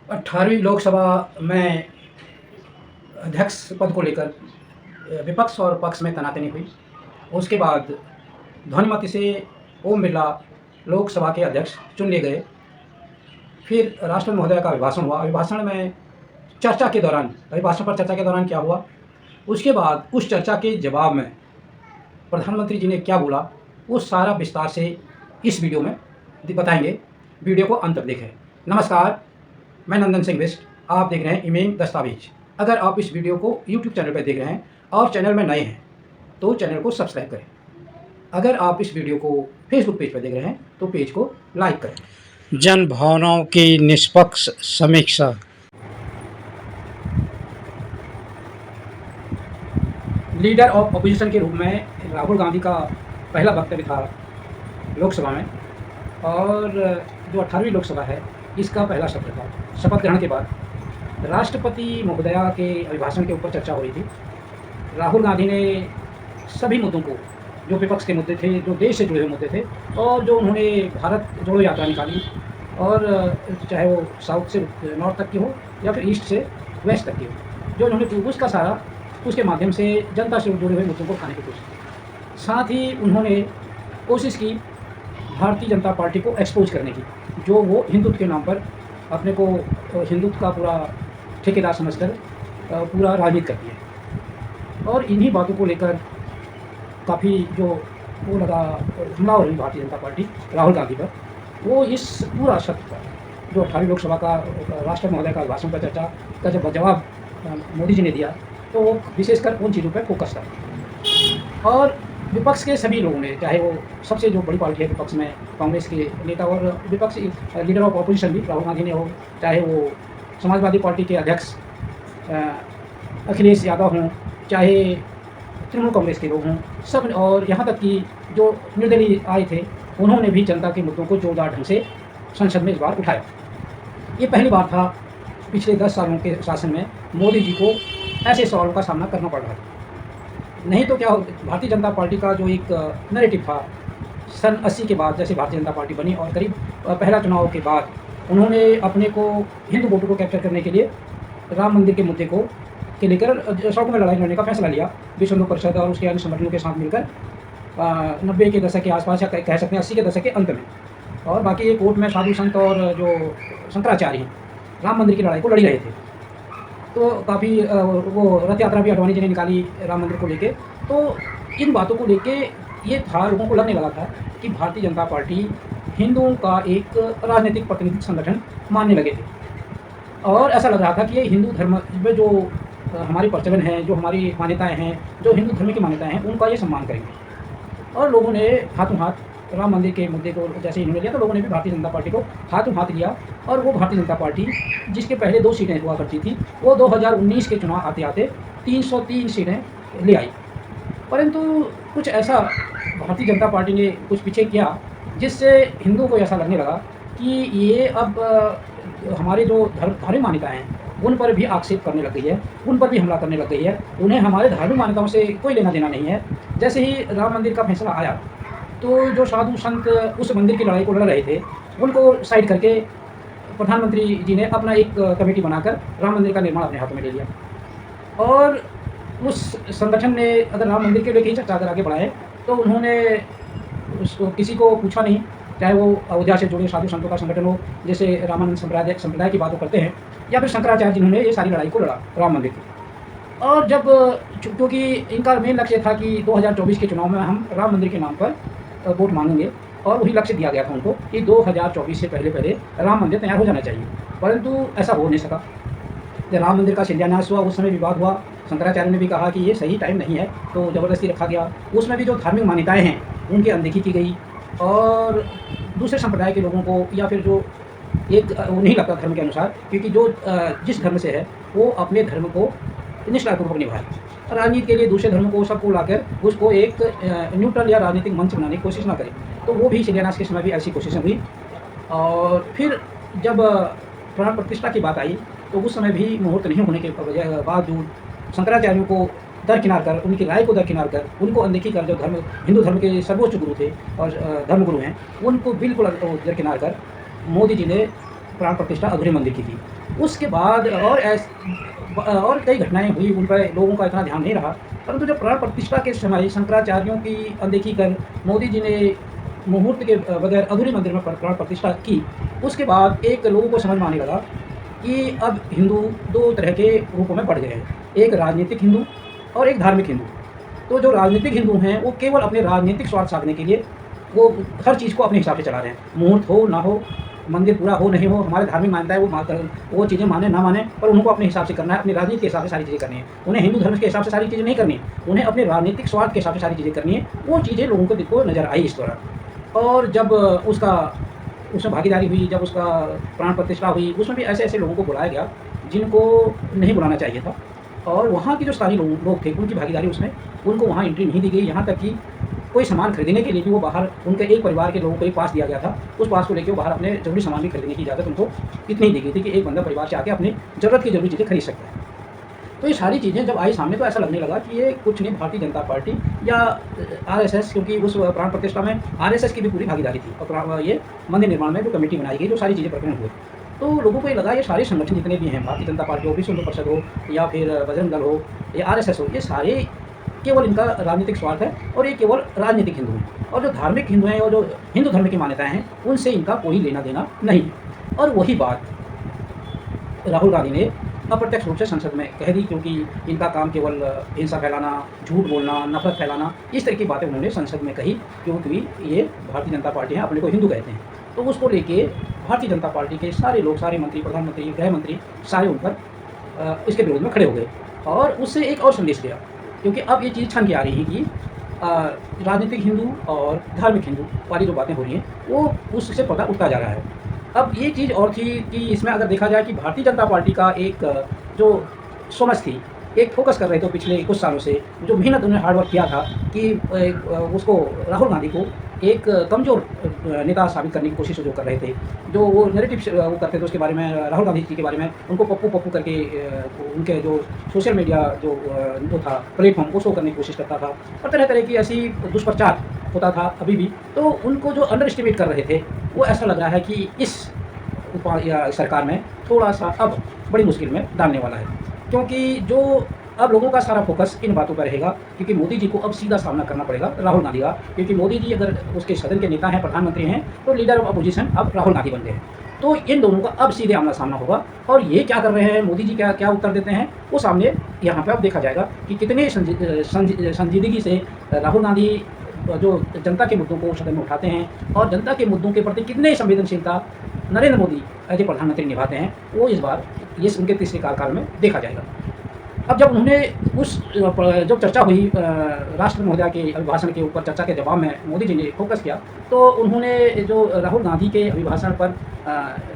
18वीं लोकसभा में अध्यक्ष पद को लेकर विपक्ष और पक्ष में तनातनी हुई। उसके बाद ध्वनिमत से ओम बिरला लोकसभा के अध्यक्ष चुन लिए गए। फिर राष्ट्रपति महोदय का अभिभाषण हुआ। अभिभाषण पर चर्चा के दौरान क्या हुआ, उसके बाद उस चर्चा के जवाब में प्रधानमंत्री जी ने क्या बोला, वो सारा विस्तार से इस वीडियो में बताएंगे। वीडियो को अंत तक देखें। नमस्कार, मैं नंदन सिंह बिष्ट, आप देख रहे हैं इमेज दस्तावेज। अगर आप इस वीडियो को YouTube चैनल पर देख रहे हैं और चैनल में नए हैं तो चैनल को सब्सक्राइब करें। अगर आप इस वीडियो को Facebook पेज पर देख रहे हैं तो पेज को लाइक करें। जन भावनाओं की निष्पक्ष समीक्षा। लीडर ऑफ अपोजिशन के रूप में राहुल गांधी का पहला वक्तव्य था लोकसभा में, और जो 18वीं लोकसभा है इसका पहला सत्र था। शपथ ग्रहण के बाद राष्ट्रपति महोदया के अभिभाषण के ऊपर चर्चा हो रही थी। राहुल गांधी ने सभी मुद्दों को, जो विपक्ष के मुद्दे थे, जो देश से जुड़े हुए मुद्दे थे, और जो उन्होंने भारत जोड़ो यात्रा निकाली, और चाहे वो साउथ से नॉर्थ तक की हो या फिर ईस्ट से वेस्ट तक की हो, जो उन्होंने की उसका सारा उसके माध्यम से जनता से जुड़े हुए मुद्दों को उठाने की कोशिश की। साथ ही उन्होंने कोशिश की भारतीय जनता पार्टी को एक्सपोज करने की, जो वो हिंदुत्व के नाम पर अपने को हिंदुत्व का पूरा ठेकेदार समझकर पूरा राजनीति करती है। और इन्हीं बातों को लेकर काफ़ी जो वो लगा हमला हो रही भारतीय जनता पार्टी राहुल गांधी पर, वो इस पूरा सत्र पर जो 18वीं लोकसभा का राष्ट्रपति महोदय का भाषण पर चर्चा का जब जवाब मोदी जी ने दिया, तो वो विशेषकर उन चीज़ों पर फोकस था। और विपक्ष के सभी लोगों ने, चाहे वो सबसे जो बड़ी पार्टी है विपक्ष में कांग्रेस के नेता और विपक्ष लीडर ऑफ अपोजिशन भी राहुल गांधी ने हो, चाहे वो समाजवादी पार्टी के अध्यक्ष अखिलेश यादव हों, चाहे तृणमूल कांग्रेस के लोग हों, सब, और यहाँ तक कि जो निर्दलीय आए थे, उन्होंने भी जनता के मुद्दों को जोरदार ढंग से संसद में इस बार उठाया। ये पहली बार था पिछले 10 सालों के शासन में मोदी जी को ऐसे सवालों का सामना करना पड़ रहा था। नहीं तो क्या हो, भारतीय जनता पार्टी का जो एक नैरेटिव था सन 80 के बाद, जैसे भारतीय जनता पार्टी बनी और करीब पहला चुनाव के बाद उन्होंने अपने को हिंदू वोटों को कैप्चर करने के लिए राम मंदिर के मुद्दे को के लेकर सड़कों में लड़ाई लड़ने का फैसला लिया। विश्व हिंदू परिषद और उसके अन्य संगठनों के साथ मिलकर 90 के दशक के आसपास, या कह सकते हैं 80 के दशक के अंत में। और बाकी ये कोर्ट में साधु संत और जो शंकराचार्य हैं राम मंदिर की लड़ाई को लड़ी रहे थे। तो काफ़ी वो रथ यात्रा भी अडवाणी जी ने निकाली राम मंदिर को लेके। तो इन बातों को लेके ये था, लोगों को लगने लगा था कि भारतीय जनता पार्टी हिंदुओं का एक राजनीतिक प्रतिनिधित्व संगठन मानने लगे थे, और ऐसा लग रहा था कि ये हिंदू धर्म में जो हमारी प्रचलन है, जो हमारी मान्यताएं हैं, जो हिंदू धर्म की मान्यताएं हैं, उनका ये सम्मान करेंगे। और लोगों ने हाथों हाथ राम मंदिर के मुद्दे को जैसे इन्होंने लिया, तो लोगों ने भी भारतीय जनता पार्टी को हाथों हाथ लिया। और वो भारतीय जनता पार्टी जिसके पहले 2 सीटें हुआ करती थी, वो 2019 के चुनाव आते आते 303 सीटें ले आई। परंतु कुछ ऐसा भारतीय जनता पार्टी ने कुछ पीछे किया जिससे हिंदुओं को ऐसा लगने लगा कि ये अब हमारे जो धार्मिक मान्यताएं हैं उन पर भी आक्षेप करने लग गई है, उन पर भी हमला करने लग गई है। उन्हें हमारे धार्मिक मान्यताओं से कोई लेना देना नहीं है। जैसे ही राम मंदिर का फैसला आया, तो जो साधु संत उस मंदिर की लड़ाई को लड़ रहे थे, उनको साइड करके प्रधानमंत्री जी ने अपना एक कमेटी बनाकर राम मंदिर का निर्माण अपने हाथों में ले लिया। और उस संगठन ने अगर राम मंदिर के लिए कहीं चर्चा अगर आगे बढ़ाए, तो उन्होंने उसको किसी को पूछा नहीं, चाहे वो अयोध्या से जुड़े साधु संतों का संगठन हो, जैसे रामानंद संप्रदाय की बात करते हैं, या फिर शंकराचार्य जिन्होंने ये सारी लड़ाई को लड़ा राम मंदिर की। और जब क्योंकि इनका मेन लक्ष्य था कि 2024 के चुनाव में हम राम मंदिर के नाम पर वोट मांगेंगे, और वही लक्ष्य दिया गया था उनको कि 2024 से पहले राम मंदिर तैयार हो जाना चाहिए। परंतु ऐसा हो नहीं सका। जब राम मंदिर का शिलान्यास हुआ, उस समय विवाद हुआ। शंकराचार्य ने भी कहा कि ये सही टाइम नहीं है, तो ज़बरदस्ती रखा गया। उसमें भी जो धार्मिक मान्यताएं हैं उनकी अनदेखी की गई, और दूसरे संप्रदाय के लोगों को, या फिर जो एक वो नहीं लगता धर्म के अनुसार, क्योंकि जो जिस धर्म से है वो अपने धर्म को निष्ठापूर्वक निभाए। राजनीति के लिए दूसरे धर्म को सबको लाकर उसको एक न्यूट्रल या राजनीतिक मंच बनाने की कोशिश ना करें। तो वो भी शिलान्यास के समय भी ऐसी कोशिशें हुई। और फिर जब प्राण प्रतिष्ठा की बात आई, तो उस समय भी मुहूर्त नहीं होने के बावजूद शंकराचार्यों को दरकिनार कर, उनकी राय को दरकिनार कर, उनको अनदेखी कर, जो हिंदू धर्म के सर्वोच्च गुरु थे और धर्मगुरु हैं, उनको बिल्कुल दरकिनार कर मोदी जी ने प्राण प्रतिष्ठा अधूरे मंदिर की थी। उसके बाद और कई घटनाएँ हुई, उन पर लोगों का इतना ध्यान नहीं रहा। परंतु जब प्राण प्रतिष्ठा के समय शंकराचार्यों की अनदेखी कर मोदी जी ने मुहूर्त के बगैर अधूरे मंदिर में प्राण प्रतिष्ठा की, उसके बाद एक लोगों को समझ में आने लगा कि अब हिंदू 2 तरह के रूपों में बढ़ गए हैं, एक राजनीतिक हिंदू और एक धार्मिक हिंदू। तो जो राजनीतिक हिंदू हैं, वो केवल अपने राजनीतिक स्वार्थ साधने के लिए वो हर चीज़ को अपने हिसाब से चला रहे हैं। मुहूर्त हो ना हो, मंदिर पूरा हो नहीं हो, हमारे धार्मिक मान्यता है वो चीज़ें माने ना माने, पर उनको अपने हिसाब से करना है, अपनी राजनीति के हिसाब से सारी चीज़ें करनी है। उन्हें हिंदू धर्म के हिसाब से सारी चीज़ें नहीं करनी, उन्हें अपने राजनीतिक स्वार्थ के हिसाब से सारी चीज़ें करनी है। वो चीज़ें लोगों को नज़र आई इस दौरान। और जब उसमें भागीदारी हुई, जब उसका प्राण प्रतिष्ठा हुई, उसमें भी ऐसे-ऐसे लोगों को बुलाया गया जिनको नहीं बुलाना चाहिए था। और वहाँ के जो स्थानीय लोग थे, उनकी भागीदारी उसमें, उनको वहाँ एंट्री नहीं दी गई। यहाँ तक कि कोई सामान खरीदने के लिए भी वो बाहर, उनके एक परिवार के लोगों को एक पास दिया गया था। उस पास को लेके वो बाहर अपने ज़रूरी सामान भी खरीदने की इजाज़त उनको इतनी ही दी गई थी कि एक बंदा परिवार से आके अपनी ज़रूरत की ज़रूरी चीज़ें खरीद सकता है। तो ये सारी चीज़ें जब आई सामने, तो ऐसा लगने लगा कि ये कुछ नहीं, भारतीय जनता पार्टी या आरएसएस, क्योंकि उस प्राण प्रतिष्ठा में आरएसएस की भी पूरी भागीदारी थी। और ये मंदिर निर्माण में जो कमेटी बनाई गई, जो सारी चीज़ें प्रकरण हुए, तो लोगों को ये लगा ये सारे संगठन जितने भी हैं, भारतीय जनता पार्टी हो, विश्व हिंदू परिषद हो, या फिर बजरंग दल हो, या आरएसएस हो, ये सारे केवल इनका राजनीतिक स्वार्थ है और ये केवल राजनीतिक हिंदू हैं। और जो धार्मिक हिंदू हैं और जो हिंदू धर्म की मान्यताएँ हैं, उनसे इनका कोई लेना देना नहीं। और वही बात राहुल गांधी ने अप्रत्यक्ष रूप से संसद में कह दी, क्योंकि इनका काम केवल हिंसा फैलाना, झूठ बोलना, नफरत फैलाना, इस तरह की बातें उन्होंने संसद में कही, क्योंकि ये भारतीय जनता पार्टी है, अपने को हिंदू कहते हैं। तो उसको लेके भारतीय जनता पार्टी के सारे लोग, सारे मंत्री, प्रधानमंत्री, गृह मंत्री, सारे उन पर इसके विरोध में खड़े हो गए। और उससे एक और संदेश गया, क्योंकि अब ये चीज़ छन के आ रही है कि राजनीतिक हिंदू और धार्मिक हिंदू वाली जो बातें हो रही हैं, वो उससे पर्दा उठता जा रहा है। अब ये चीज़ और थी कि इसमें अगर देखा जाए कि भारतीय जनता पार्टी का एक जो समझ थी, एक फोकस कर रहे थे पिछले कुछ सालों से, जो मेहनत उन्होंने हार्ड वर्क किया था कि उसको राहुल गांधी को एक कमज़ोर नेता साबित करने की कोशिश जो कर रहे थे, जो वो नैरेटिव वो करते थे उसके बारे में, राहुल गांधी जी के बारे में, उनको पप्पू पप्पू करके उनके जो सोशल मीडिया जो वो था प्लेटफॉर्म, वो शो करने की कोशिश करता था, और तरह तरह की ऐसी दुष्प्रचार होता था अभी भी। तो उनको जो अंडर एस्टिमेट कर रहे थे, वो ऐसा लग रहा है कि इस सरकार में थोड़ा सा अब बड़ी मुश्किल में डालने वाला है, क्योंकि जो अब लोगों का सारा फोकस इन बातों पर रहेगा, क्योंकि मोदी जी को अब सीधा सामना करना पड़ेगा राहुल गांधी का, क्योंकि मोदी जी अगर उसके सदन के नेता हैं, प्रधानमंत्री हैं, तो लीडर ऑफ अपोजिशन अब राहुल गांधी बन गए हैं। तो इन दोनों का अब सीधे आमना सामना होगा। और ये क्या कर रहे हैं, मोदी जी क्या क्या उत्तर देते हैं, वो सामने यहाँ पर अब देखा जाएगा कि कितने संजीदगी से राहुल गांधी जो जनता के मुद्दों को सदन में उठाते हैं, और जनता के मुद्दों के प्रति कितने संवेदनशीलता नरेंद्र मोदी एज ए प्रधानमंत्री निभाते हैं, वो इस बार ये उनके तीसरे कार्यकाल में देखा जाएगा। अब जब उन्होंने जब चर्चा हुई राष्ट्र महोदया के अभिभाषण के ऊपर, चर्चा के जवाब में मोदी जी ने फोकस किया, तो उन्होंने जो राहुल गांधी के अभिभाषण पर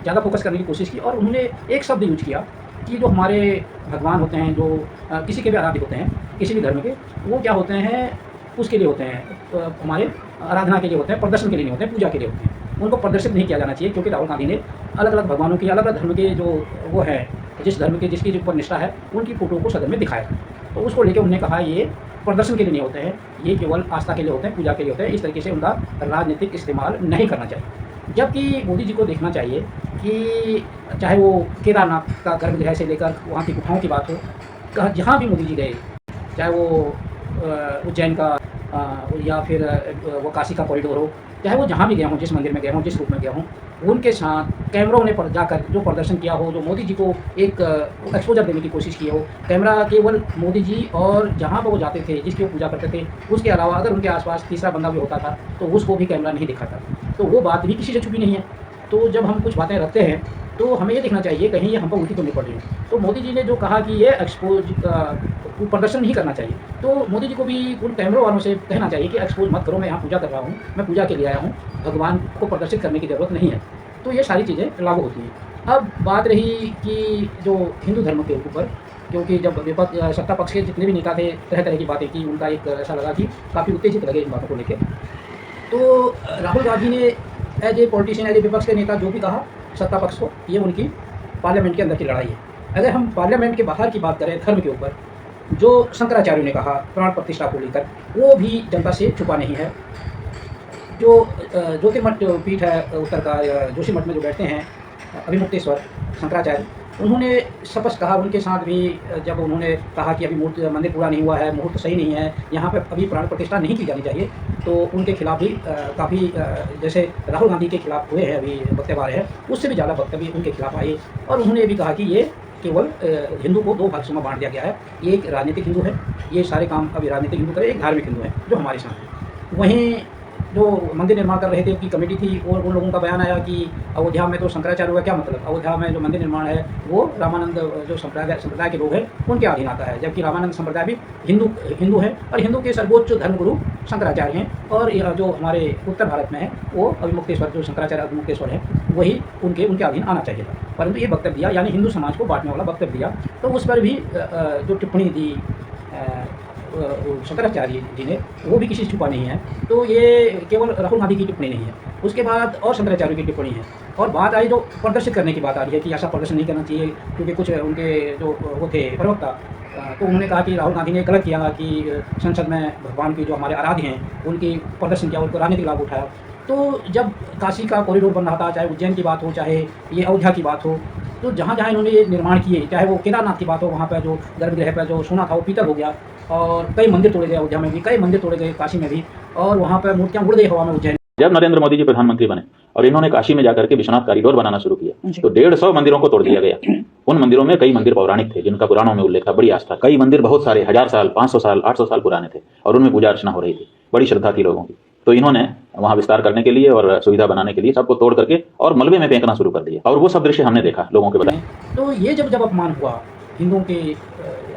ज़्यादा फोकस करने की कोशिश की, और उन्होंने एक शब्द यूज किया कि जो हमारे भगवान होते हैं, जो किसी के भी आराध्य होते हैं, किसी भी धर्म के, वो क्या होते हैं, उसके लिए होते हैं, हमारे आराधना के लिए होते हैं, प्रदर्शन के लिए नहीं होते हैं, पूजा के लिए होते हैं। उनको प्रदर्शित नहीं किया जाना चाहिए, क्योंकि राहुल गांधी ने अलग अलग भगवानों की, अलग अलग धर्म के जो वो है, जिस धर्म के जिसकी ऊपर निष्ठा है, उनकी फ़ोटो को सदन में दिखाया। तो उसको लेकर उन्होंने कहा ये प्रदर्शन के लिए नहीं होते हैं, ये केवल आस्था के लिए होते हैं, पूजा के लिए होते हैं, इस तरीके से उनका राजनीतिक इस्तेमाल नहीं करना चाहिए। जबकि मोदी जी को देखना चाहिए कि चाहे वो केदारनाथ का गर्भगृह से लेकर वहाँ की गुफाओं की बात हो, जहाँ भी मोदी जी गए, चाहे वो उज्जैन का या फिर वो काशी का कॉरिडोर हो, चाहे वो जहाँ भी गया हूँ, जिस मंदिर में गया हूँ, जिस रूप में गया हूँ, उनके साथ कैमरों ने पर जाकर जो प्रदर्शन किया हो, जो मोदी जी को एक एक्सपोजर देने की कोशिश की हो, कैमरा केवल मोदी जी और जहाँ पर वो जाते थे, जिसकी वो पूजा करते थे, उसके अलावा अगर उनके आसपास तीसरा बंदा भी होता था, तो उसको भी कैमरा नहीं दिखाता। तो वो बात भी किसी से छुपी नहीं है। तो जब हम कुछ बातें रखते हैं, तो हमें ये देखना चाहिए कहीं ये हम पर उल्टी तो नहीं पड़ रही। तो मोदी जी ने जो कहा कि ये एक्सपोज प्रदर्शन नहीं करना चाहिए, तो मोदी जी को भी उन कैमरों वालों से कहना चाहिए कि एक्सपोज मत करो, मैं यहाँ पूजा कर रहा हूँ, मैं पूजा के लिए आया हूँ, भगवान को प्रदर्शित करने की ज़रूरत नहीं है। तो ये सारी चीज़ें लागू होती हैं। अब बात रही कि जो हिंदू धर्म के ऊपर, क्योंकि जब विपक्ष सत्ता पक्ष के जितने भी नेता थे, तरह तरह की बातें की, उनका एक ऐसा लगा कि काफ़ी उत्तेजित लगे इन बातों को लेकर। तो राहुल गांधी ने as a politician, as a विपक्ष के नेता जो भी कहा सत्ता पक्ष को, ये उनकी पार्लियामेंट के अंदर की लड़ाई है। अगर हम पार्लियामेंट के बाहर की बात करें धर्म के ऊपर, जो शंकराचार्यों ने कहा प्राण प्रतिष्ठा को लेकर, वो भी जनता से छुपा नहीं है। जो ज्योतिर्मठ पीठ है उत्तर का, जोशीमठ में जो बैठते हैं, अभिमुक्तेश्वर शंकराचार्य, उन्होंने स्पष्ट कहा, उनके साथ भी जब उन्होंने कहा कि अभी मूर्ति मंदिर पूरा नहीं हुआ है, मुहूर्त सही नहीं है, यहाँ पे अभी प्राण प्रतिष्ठा नहीं की जानी चाहिए, तो उनके खिलाफ भी काफ़ी जैसे राहुल गांधी के खिलाफ हुए हैं अभी वक्तव्य आ रहे हैं, उससे भी ज़्यादा वक्तव्य उनके खिलाफ आए। और उन्होंने ये भी कहा कि ये केवल हिंदू को 2 भागों में बांट दिया गया है, ये एक राजनीतिक हिंदू है, ये सारे काम अभी राजनीतिक हिंदू करे, एक धार्मिक हिंदू है जो हमारे साथ है। वहीं जो मंदिर निर्माण कर रहे थे उनकी कमेटी थी, और उन लोगों का बयान आया कि अयोध्या में तो शंकराचार्य का क्या मतलब, अयोध्या में जो मंदिर निर्माण है वो रामानंद जो संप्रदाय के लोग हैं उनके अधीन आता है, जबकि रामानंद संप्रदाय भी हिंदू है, और हिंदू के सर्वोच्च धर्मगुरु शंकराचार्य हैं, और जो हमारे उत्तर भारत में है वो अभिमुक्तेश्वर जो शंकराचार्य अभिमुक्तेश्वर है वही उनके अधीन आना चाहिए था। परंतु ये वक्तव्य दिया, यानी हिंदू समाज को बांटने वाला वक्तव्य दिया, तो उस पर भी जो टिप्पणी दी शंकराचार्य जी ने, वो भी किसी से छुपा नहीं है। तो ये केवल राहुल गांधी की टिप्पणी नहीं है, उसके बाद और शंकराचार्य की टिप्पणी है। और बात आई जो प्रदर्शित करने की बात आ रही है कि ऐसा प्रदर्शन नहीं करना चाहिए, क्योंकि कुछ उनके जो वो थे प्रवक्ता, तो उन्होंने कहा कि राहुल गांधी ने गलत किया कि संसद में भगवान की जो हमारे आराध्य हैं उनकी प्रदर्शन किया, उनको राजनीतिक लाभ उठाया। तो जब काशी का कॉरिडोर बन रहा था, चाहे उज्जैन की बात हो, चाहे ये अयोध्या की बात हो, तो जहाँ जहाँ इन्होंने ये निर्माण किए, चाहे वो केदारनाथ की बात हो, वहाँ पर जो गर्भगृह पर जो सोना था वो पीतल हो गया, और कई मंदिर तोड़े गए, अयोध्या में भी कई मंदिर तोड़े गए, काशी में भी, और वहाँ पर मूर्तियाँ उड़ गई हवा में उज्जैन। जब नरेंद्र मोदी जी प्रधानमंत्री बने और इन्होंने काशी में जाकर के विश्वनाथ कॉरिडोर बनाना शुरू किया, तो 150 मंदिरों को तोड़ दिया गया। उन मंदिरों में कई मंदिर पौराणिक थे, जिनका पुराणों में उल्लेख था, बड़ी आस्था। कई मंदिर बहुत सारे 1000 साल, 500 साल, 800 साल पुराने थे, और उनमें पूजा अर्चना हो रही थी, बड़ी श्रद्धा थी लोगों की। तो इन्होंने वहां विस्तार करने के लिए और सुविधा बनाने के लिए सबको तोड़ करके और मलबे में फेंकना शुरू कर दिया, और वो सब दृश्य हमने देखा, लोगों के बताए। तो ये जब अपमान हुआ हिंदुओं के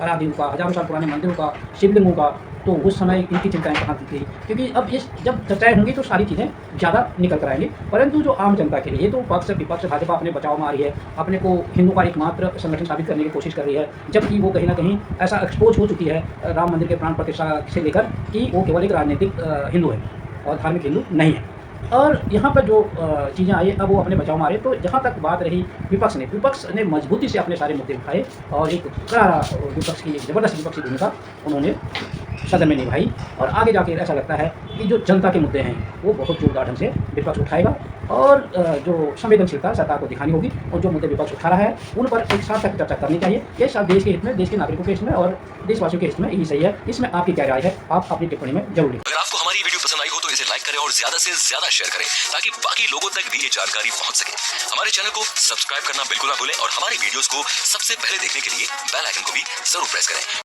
आराध्यों का, हजारों साल पुराने मंदिरों का, शिवलिंगों का, तो उस समय इनकी चिंताएं कहाँ थी? क्योंकि अब इस जब चर्चाएं होंगी तो सारी चीज़ें ज़्यादा निकल कर आएंगी, परंतु जो आम जनता के लिए तो पक्ष विपक्ष भाजपा अपने बचाव में आ रही है, अपने को हिंदू का एकमात्र संगठन साबित करने की कोशिश कर रही है, जबकि वो कहीं ना कहीं ऐसा एक्सपोज हो चुकी है राम मंदिर के प्राण प्रतिष्ठा से लेकर कि वो केवल एक राजनीतिक हिंदू है और धार्मिक हिंदू नहीं है। और यहाँ पर जो चीज़ें आई, अब वो अपने बचाव में आ रहे। तो जहाँ तक बात रही विपक्ष ने मजबूती से अपने सारे मुद्दे उठाए, और एक करारा विपक्ष की ज़बरदस्त विपक्षी भूमिका उन्होंने सदन में निभाई। और आगे जाके ऐसा लगता है कि जो जनता के मुद्दे हैं वो बहुत जोरदार ढंग से विपक्ष उठाएगा, और जो संवेदनशीलता सरकार को दिखानी होगी, और जो मुद्दे विपक्ष उठा रहा है उन पर एक सार्थक चर्चा करनी चाहिए। ये सब देश के हित में, देश के नागरिकों के हित में और देशवासियों के हित में यही सही है। इसमें आपकी क्या राय है, आप अपनी टिप्पणी में जरूर लिखें। अगर आपको हमारी वीडियो पसंद आई हो तो इसे लाइक करें और ज्यादा से ज्यादा शेयर करें, ताकि बाकी लोगों तक भी ये जानकारी पहुंच सके। हमारे चैनल को सब्सक्राइब करना बिल्कुल ना भूलें, और हमारी वीडियोस को सबसे पहले देखने के लिए बेल आइकन को भी जरूर प्रेस करें।